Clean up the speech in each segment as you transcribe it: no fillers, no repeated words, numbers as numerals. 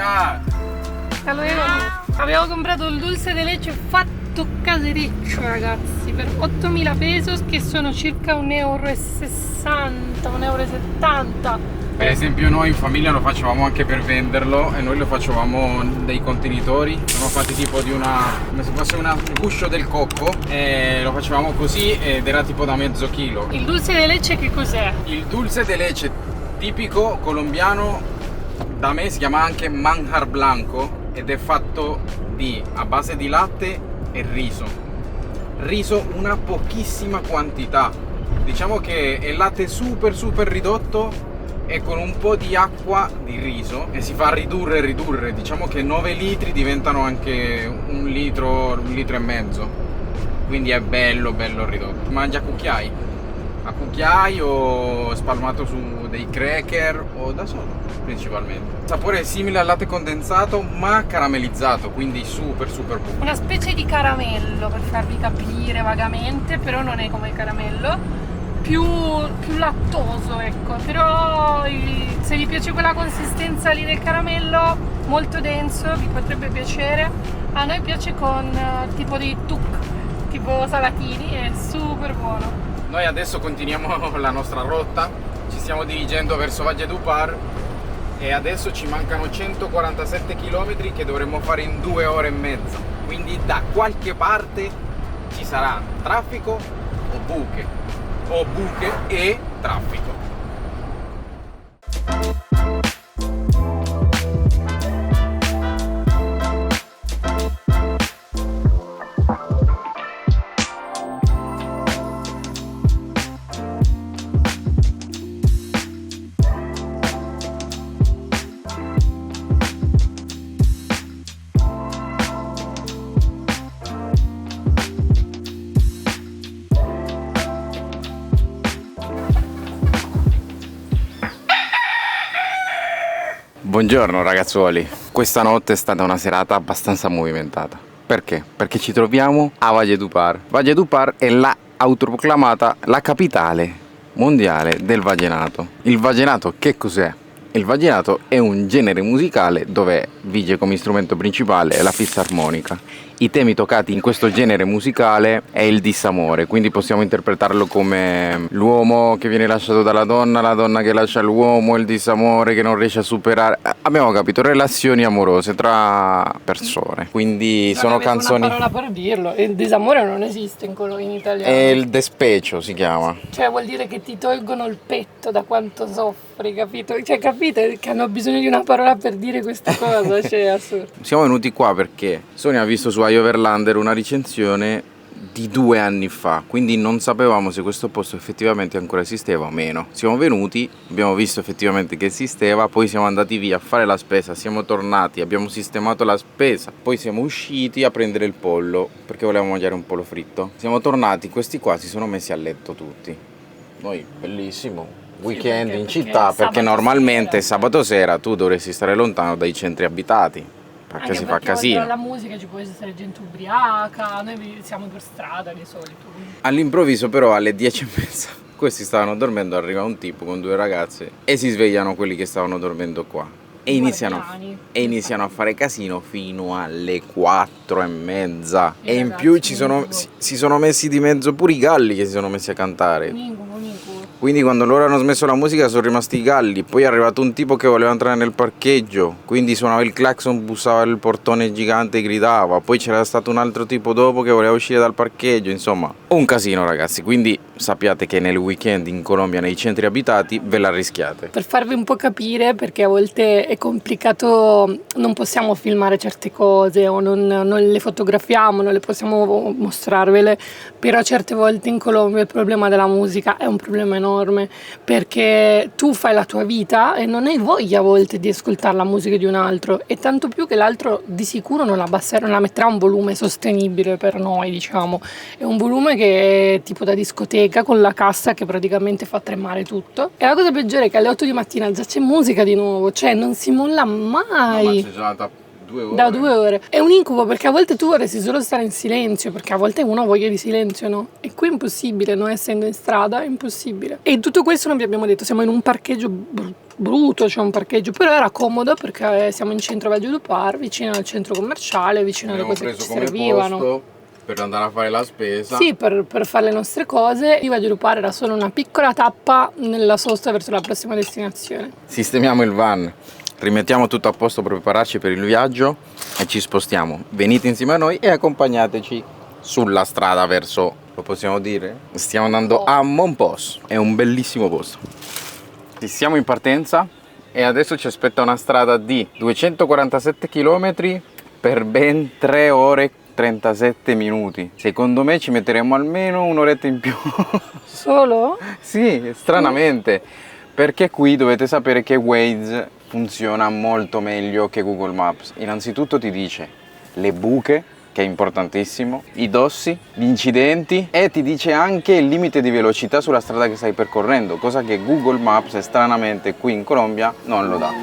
Gracias! Allora, abbiamo comprato il dulce de leche fatto casereccio, ragazzi, per 8.000 pesos, che sono circa 1,60 euro, 1,70 euro. Per esempio noi in famiglia lo facevamo anche per venderlo e noi lo facevamo dei contenitori, sono fatti tipo di come se fosse un guscio del cocco e lo facevamo così ed era tipo da mezzo chilo. Il dulce de leche che cos'è? Il dulce de leche tipico colombiano da me si chiama anche manjar blanco ed è fatto a base di latte e riso una pochissima quantità, diciamo che è latte super ridotto e con un po' di acqua di riso e si fa ridurre, diciamo che 9 litri diventano anche un litro e mezzo, quindi è bello ridotto. Mangia a cucchiai o spalmato su dei cracker o da solo principalmente. Il sapore è simile al latte condensato ma caramellizzato, quindi super buono. Una specie di caramello, per farvi capire vagamente, però non è come il caramello. Più lattoso, ecco, però se vi piace quella consistenza lì del caramello molto denso vi potrebbe piacere. A noi piace con tipo dei tuc, tipo salatini, è super buono. Noi adesso continuiamo la nostra rotta, ci stiamo dirigendo verso Valledupar e adesso ci mancano 147 km che dovremmo fare in 2 ore e mezza, quindi da qualche parte ci sarà traffico o buche e traffico. Buongiorno ragazzuoli, questa notte è stata una serata abbastanza movimentata. Perché? Perché ci troviamo a Valledupar. Valledupar è la autoproclamata la capitale mondiale del vallenato. Il vallenato che cos'è? Il vallenato è un genere musicale dove vige come strumento principale la fisarmonica. I temi toccati in questo genere musicale è il dissamore, quindi possiamo interpretarlo come l'uomo che viene lasciato dalla donna, la donna che lascia l'uomo, il dissamore che non riesce a superare. Abbiamo capito, relazioni amorose tra persone, quindi sono canzoni... Una parola per dirlo, il disamore non esiste in italiano. È il despecio si chiama. Cioè vuol dire che ti tolgono il petto da quanto soffri, capito? Cioè capite che hanno bisogno di una parola per dire questa cosa, cioè è assurdo. Siamo venuti qua perché Sonia ha visto su Overlander una recensione di 2 anni fa, quindi non sapevamo se questo posto effettivamente ancora esisteva o meno. Siamo venuti, abbiamo visto effettivamente che esisteva, poi siamo andati via a fare la spesa, siamo tornati, abbiamo sistemato la spesa, poi siamo usciti a prendere il pollo perché volevamo mangiare un pollo fritto. Siamo tornati, questi qua si sono messi a letto tutti. Noi, bellissimo, weekend in città, perché normalmente sabato sera tu dovresti stare lontano dai centri abitati. Perché si fa casino. La musica ci può essere gente ubriaca, noi siamo per strada di solito. All'improvviso però alle 10:30 questi stavano dormendo, arriva un tipo con 2 ragazze e si svegliano quelli che stavano dormendo qua e iniziano a fare casino fino alle 4:30 e in più si sono messi di mezzo pure i galli che si sono messi a cantare. Quindi quando loro hanno smesso la musica sono rimasti i galli, poi è arrivato un tipo che voleva entrare nel parcheggio, quindi suonava il clacson, bussava il portone gigante e gridava, poi c'era stato un altro tipo dopo che voleva uscire dal parcheggio, insomma un casino ragazzi, quindi sappiate che nel weekend in Colombia nei centri abitati ve la rischiate. Per farvi un po' capire, perché a volte è complicato, non possiamo filmare certe cose o non le fotografiamo, non le possiamo mostrarvele, però certe volte in Colombia il problema della musica è un problema enorme, perché tu fai la tua vita e non hai voglia a volte di ascoltare la musica di un altro, e tanto più che l'altro di sicuro non la metterà a un volume sostenibile per noi, diciamo. È un volume che è tipo da discoteca, con la cassa che praticamente fa tremare tutto, e la cosa peggiore è che alle 8 di mattina già c'è musica di nuovo, cioè non si molla mai. No, ma c'è già da 2 ore. Da 2 ore. È un incubo perché a volte tu vorresti solo stare in silenzio, perché a volte uno ha voglia di silenzio, no? E qui è impossibile, non essendo in strada, è impossibile. E tutto questo non vi abbiamo detto, siamo in un parcheggio brutto, c'è un parcheggio, però era comodo perché siamo in centro Valgio du Par, vicino al centro commerciale, vicino alle cose che ci servivano. Posto per andare a fare la spesa. Sì, per fare le nostre cose. Il Valgio du Par era solo una piccola tappa nella sosta verso la prossima destinazione. Sistemiamo il van, rimettiamo tutto a posto per prepararci per il viaggio e ci spostiamo. Venite insieme a noi e accompagnateci sulla strada verso, lo possiamo dire? Stiamo andando a Montpos, è un bellissimo posto. Siamo in partenza e adesso ci aspetta una strada di 247 km per ben 3 ore e 37 minuti. Secondo me ci metteremo almeno un'oretta in più. Solo? Sì, stranamente, perché qui dovete sapere che Waze funziona molto meglio che Google Maps. Innanzitutto ti dice le buche, che è importantissimo, i dossi, gli incidenti, e ti dice anche il limite di velocità sulla strada che stai percorrendo, cosa che Google Maps stranamente qui in Colombia non lo dà.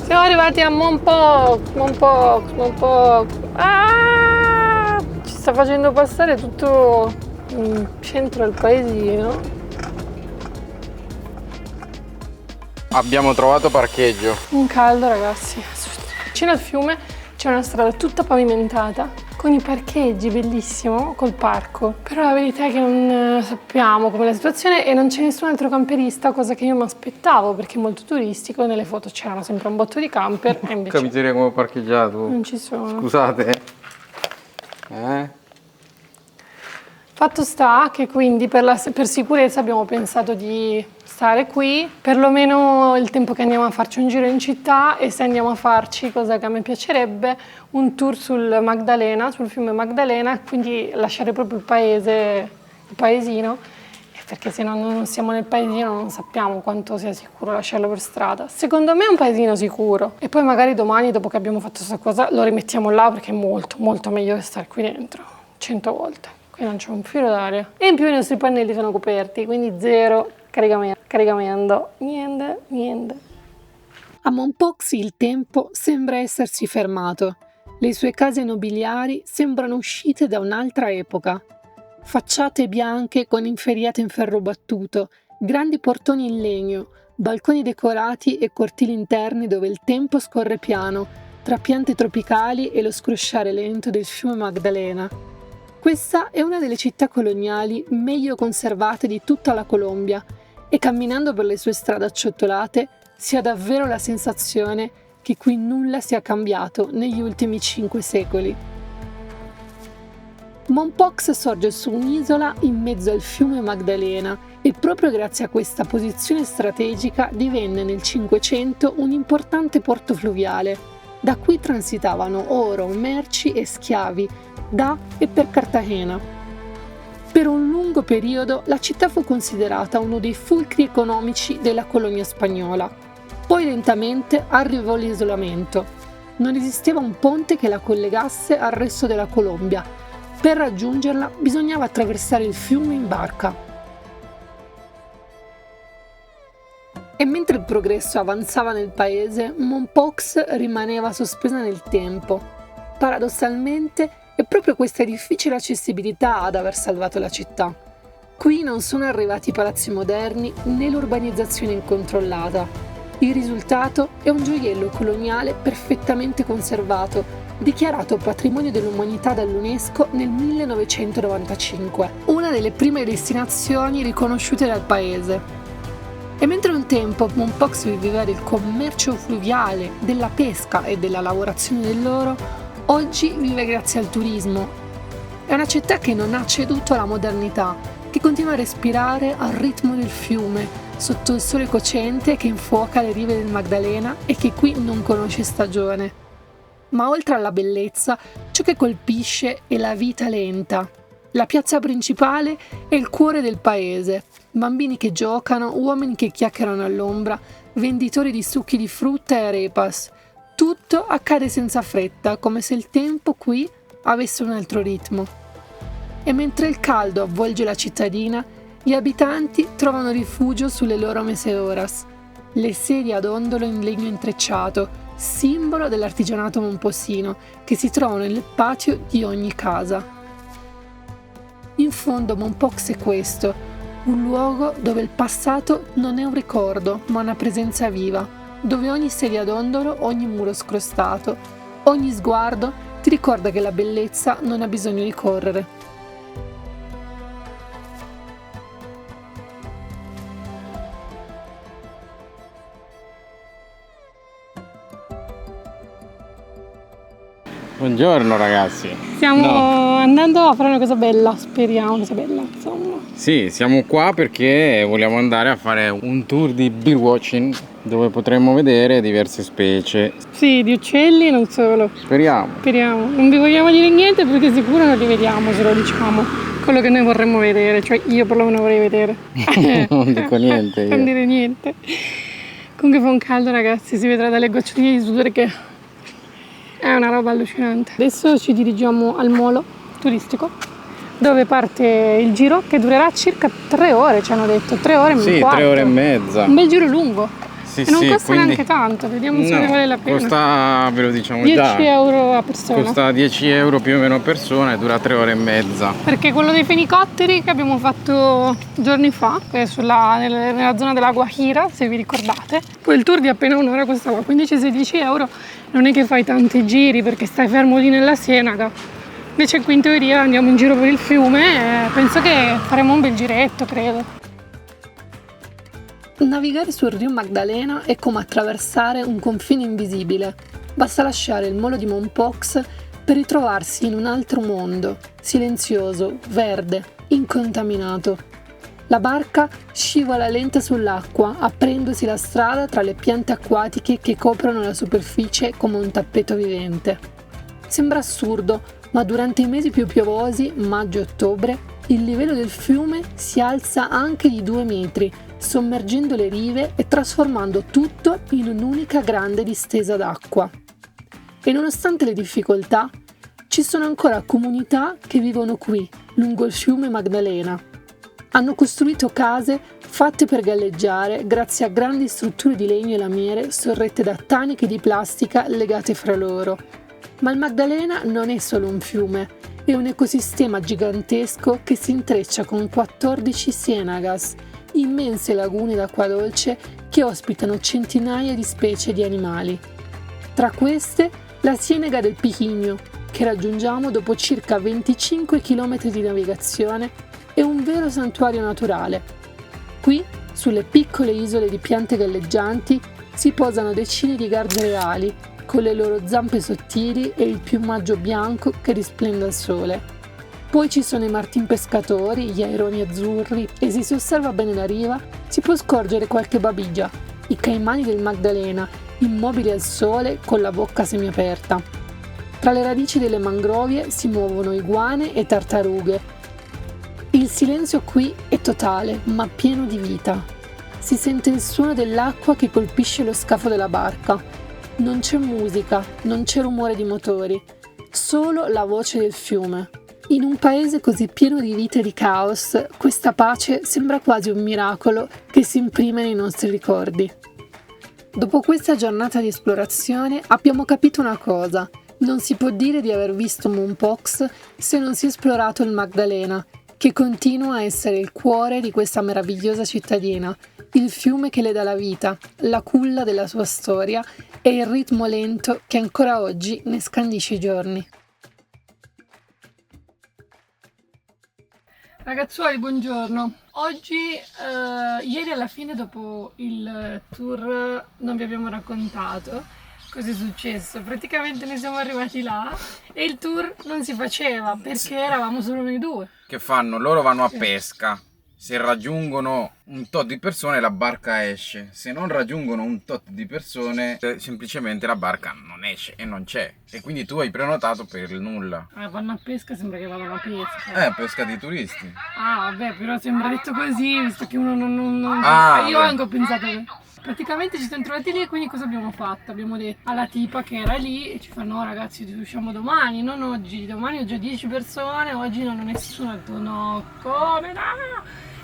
Siamo arrivati a Montpos. Ah! Ci sta facendo passare tutto il centro del paesino. Abbiamo trovato parcheggio. Un caldo, ragazzi. Vicino al fiume c'è una strada tutta pavimentata con i parcheggi, bellissimo, col parco. Però la verità è che non sappiamo com'è la situazione e non c'è nessun altro camperista, cosa che io mi aspettavo perché è molto turistico. Nelle foto c'erano sempre un botto di camper e invece Capite come ho parcheggiato? non ci sono. Scusate. Fatto sta che quindi per sicurezza abbiamo pensato di stare qui, perlomeno il tempo che andiamo a farci un giro in città, e se andiamo a farci, cosa che a me piacerebbe, un tour sul Magdalena, sul fiume Magdalena, quindi lasciare proprio il paesino, perché se non siamo nel paesino non sappiamo quanto sia sicuro lasciarlo per strada. Secondo me è un paesino sicuro, e poi magari domani, dopo che abbiamo fatto questa cosa, lo rimettiamo là perché è molto molto meglio che stare qui dentro, 100 volte. Qui non c'è un filo d'aria. E in più i nostri pannelli sono coperti, quindi zero caricamento. Niente. A Montpos il tempo sembra essersi fermato. Le sue case nobiliari sembrano uscite da un'altra epoca. Facciate bianche con inferriate in ferro battuto, grandi portoni in legno, balconi decorati e cortili interni dove il tempo scorre piano, tra piante tropicali e lo scrosciare lento del fiume Magdalena. Questa è una delle città coloniali meglio conservate di tutta la Colombia e camminando per le sue strade acciottolate si ha davvero la sensazione che qui nulla sia cambiato negli ultimi 5 secoli. Montpos sorge su un'isola in mezzo al fiume Magdalena e proprio grazie a questa posizione strategica divenne nel Cinquecento un importante porto fluviale. Da qui transitavano oro, merci e schiavi da e per Cartagena. Per un lungo periodo la città fu considerata uno dei fulcri economici della colonia spagnola. Poi lentamente arrivò l'isolamento. Non esisteva un ponte che la collegasse al resto della Colombia. Per raggiungerla bisognava attraversare il fiume in barca. E mentre il progresso avanzava nel paese, Mompox rimaneva sospesa nel tempo. Paradossalmente, è proprio questa difficile accessibilità ad aver salvato la città. Qui non sono arrivati i palazzi moderni né l'urbanizzazione incontrollata. Il risultato è un gioiello coloniale perfettamente conservato, dichiarato patrimonio dell'umanità dall'UNESCO nel 1995, una delle prime destinazioni riconosciute dal paese. E mentre un tempo Mompox viveva del commercio fluviale, della pesca e della lavorazione dell'oro, oggi vive grazie al turismo. È una città che non ha ceduto alla modernità, che continua a respirare al ritmo del fiume, sotto il sole cocente che infuoca le rive del Magdalena e che qui non conosce stagione. Ma oltre alla bellezza, ciò che colpisce è la vita lenta. La piazza principale è il cuore del paese. Bambini che giocano, uomini che chiacchierano all'ombra, venditori di succhi di frutta e arepas. Tutto accade senza fretta, come se il tempo qui avesse un altro ritmo. E mentre il caldo avvolge la cittadina, gli abitanti trovano rifugio sulle loro meseoras, le sedie ad ondolo in legno intrecciato, simbolo dell'artigianato momposino, che si trovano nel patio di ogni casa. In fondo Mompox è questo, un luogo dove il passato non è un ricordo, ma una presenza viva, dove ogni sedia d'ondolo, ogni muro scrostato, ogni sguardo ti ricorda che la bellezza non ha bisogno di correre. Buongiorno ragazzi. Stiamo andando a fare una cosa bella, speriamo che sia bella, insomma. Sì, siamo qua perché vogliamo andare a fare un tour di birdwatching dove potremo vedere diverse specie. Sì, di uccelli e non solo. Speriamo. Non vi vogliamo dire niente perché sicuro non li vediamo se lo diciamo. Quello che noi vorremmo vedere, cioè io perlomeno vorrei vedere. Non dico niente io. Non dire niente. Comunque fa un caldo ragazzi, si vedrà dalle goccioline di sudore che è una roba allucinante. Adesso ci dirigiamo al molo turistico dove parte il giro che durerà circa 3 ore, ci hanno detto, 3 ore e un quarto. 3 ore e mezza. Un bel giro lungo. Sì, e non costa quindi neanche tanto, vediamo se ne vale la pena. Costa, ve lo diciamo 10 già, euro a persona. costa 10 euro più o meno a persona e dura 3 ore e mezza. Perché quello dei fenicotteri che abbiamo fatto giorni fa, che è nella zona della Guajira, se vi ricordate, poi il tour di appena un'ora costava 15-16 euro, non è che fai tanti giri perché stai fermo lì nella Ciénaga. Invece qui in teoria andiamo in giro per il fiume e penso che faremo un bel giretto, credo. Navigare sul Rio Magdalena è come attraversare un confine invisibile. Basta lasciare il molo di Mompox per ritrovarsi in un altro mondo, silenzioso, verde, incontaminato. La barca scivola lenta sull'acqua, aprendosi la strada tra le piante acquatiche che coprono la superficie come un tappeto vivente. Sembra assurdo, ma durante i mesi più piovosi, maggio e ottobre, il livello del fiume si alza anche di 2 metri, sommergendo le rive e trasformando tutto in un'unica grande distesa d'acqua. E nonostante le difficoltà, ci sono ancora comunità che vivono qui, lungo il fiume Magdalena. Hanno costruito case fatte per galleggiare grazie a grandi strutture di legno e lamiere sorrette da taniche di plastica legate fra loro. Ma il Magdalena non è solo un fiume, è un ecosistema gigantesco che si intreccia con 14 ciénagas, immense lagune d'acqua dolce che ospitano centinaia di specie di animali. Tra queste, la Ciénaga del Pijinho, che raggiungiamo dopo circa 25 km di navigazione, è un vero santuario naturale. Qui, sulle piccole isole di piante galleggianti, si posano decine di garze reali, con le loro zampe sottili e il piumaggio bianco che risplende al sole. Poi ci sono i martin pescatori, gli aironi azzurri e se si osserva bene la riva si può scorgere qualche babigia, i caimani del Magdalena, immobili al sole con la bocca semiaperta. Tra le radici delle mangrovie si muovono iguane e tartarughe. Il silenzio qui è totale, ma pieno di vita. Si sente il suono dell'acqua che colpisce lo scafo della barca. Non c'è musica, non c'è rumore di motori, solo la voce del fiume. In un paese così pieno di vita e di caos, questa pace sembra quasi un miracolo che si imprime nei nostri ricordi. Dopo questa giornata di esplorazione abbiamo capito una cosa: non si può dire di aver visto Mompox se non si è esplorato il Magdalena, che continua a essere il cuore di questa meravigliosa cittadina, il fiume che le dà la vita, la culla della sua storia e il ritmo lento che ancora oggi ne scandisce i giorni. Ragazzuoli, buongiorno. Oggi, ieri alla fine, dopo il tour, non vi abbiamo raccontato cosa è successo. Praticamente noi siamo arrivati là e il tour non si faceva perché eravamo solo noi due. Che fanno? Loro vanno a pesca. Se raggiungono un tot di persone la barca esce, se non raggiungono un tot di persone semplicemente la barca non esce e non c'è. E quindi tu hai prenotato per il nulla. Vanno a pesca, sembra che vadano a pesca. Pesca di turisti. Vabbè, però sembra detto così, visto che uno non... Io vabbè. anche ho pensato che... Praticamente ci siamo trovati lì e quindi cosa abbiamo fatto? Abbiamo detto alla tipa che era lì e ci fa: no ragazzi, usciamo domani, non oggi, domani ho già 10 persone, oggi non ho nessuno. Ho detto no, come no?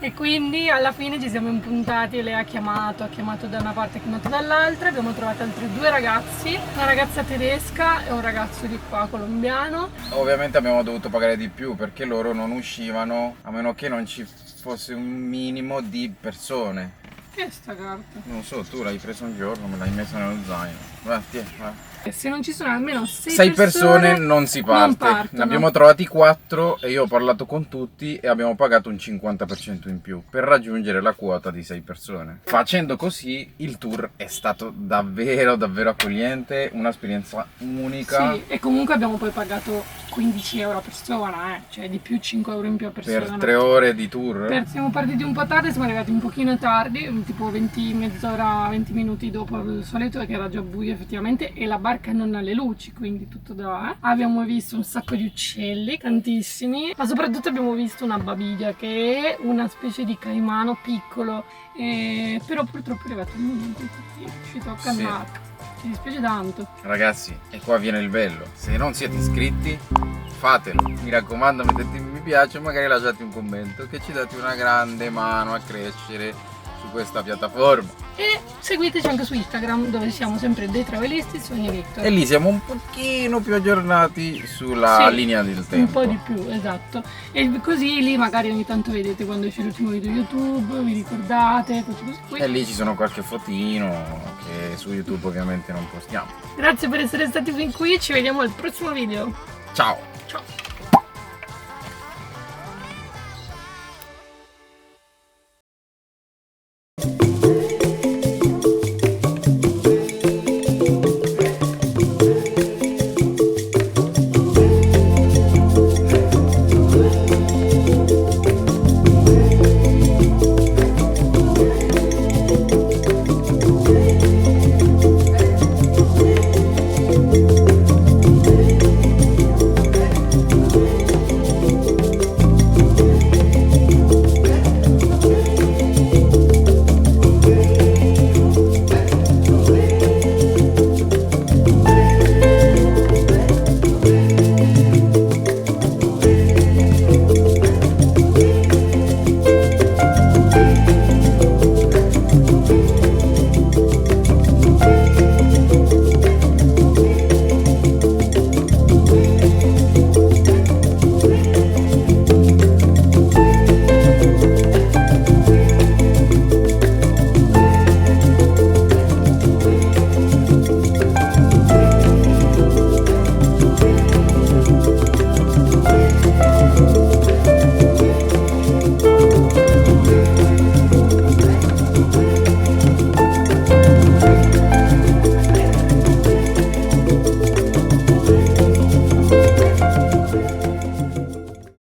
E quindi alla fine ci siamo impuntati e lei ha chiamato da una parte, ha chiamato dall'altra, abbiamo trovato altri due ragazzi, una ragazza tedesca e un ragazzo di qua colombiano. Ovviamente abbiamo dovuto pagare di più perché loro non uscivano a meno che non ci fosse un minimo di persone. Che è sta carta? Non so, tu l'hai preso un giorno, me l'hai messa nello zaino. Vai, vai. Se non ci sono almeno 6 persone non si parte. Ne abbiamo trovati 4 e io ho parlato con tutti e abbiamo pagato un 50% in più per raggiungere la quota di 6 persone. Facendo così il tour è stato davvero accogliente, un'esperienza unica. Sì, e comunque abbiamo poi pagato 15 euro a persona, cioè di più 5 euro in più a persona. Per 3 ore di tour? Siamo partiti un po' tardi, siamo arrivati un pochino tardi, tipo mezz'ora, 20 minuti dopo il solito, che era già buio effettivamente, e la barca non ha le luci, quindi tutto da... Abbiamo visto un sacco di uccelli, tantissimi, ma soprattutto abbiamo visto una babigia, che è una specie di caimano piccolo, però purtroppo è arrivato il momento in cui ci tocca il Marco. Ci dispiace tanto. Ragazzi, e qua viene il bello: se non siete iscritti, fatelo, mi raccomando, mettete mi piace, magari lasciate un commento che ci date una grande mano a crescere su questa piattaforma. E seguiteci anche su Instagram, dove siamo sempre dei travelisti su ogni Victor. E lì siamo un pochino più aggiornati sulla linea del tempo. Un po' di più, esatto. E così lì magari ogni tanto vedete quando esce l'ultimo video YouTube, vi ricordate, queste cose qui. E lì ci sono qualche fotino che su YouTube ovviamente non postiamo. Grazie per essere stati fin qui, ci vediamo al prossimo video. Ciao!